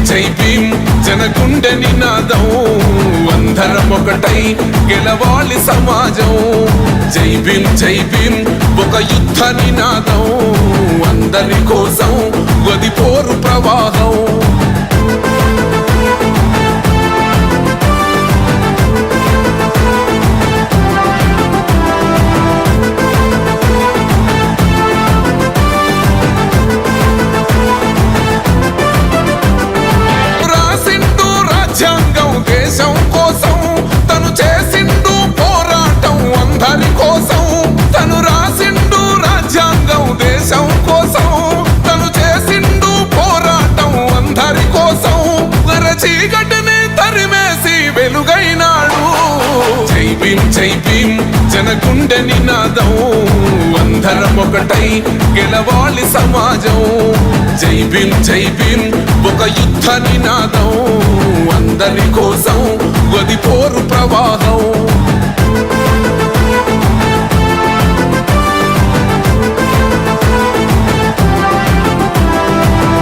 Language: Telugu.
జై భీమ్ జనగుండె నినాదం అందరం ఒకటై గెలవాలి సమాజం జై భీమ్ ఒక యుద్ధ నినాదం అందరి కోసం గది పోరు ప్రవాహం దేశం కోసం తను చేసిండు పోరాటం అందరి కోసం తను రాసిండు రాజ్యాంగం దేశం కోసం తను చేసిండు పోరాటం అందరి కోసం చీకటిని తరిమేసి వెలుగైనాడు జై భీమ్ జనగుండె నినాదం అందరం ఒకటై గెలవాలి సమాజం జై భీమ్ ఒక యుద్ధ నినాదం అందరి కోసం గది పోరు ప్రవాహం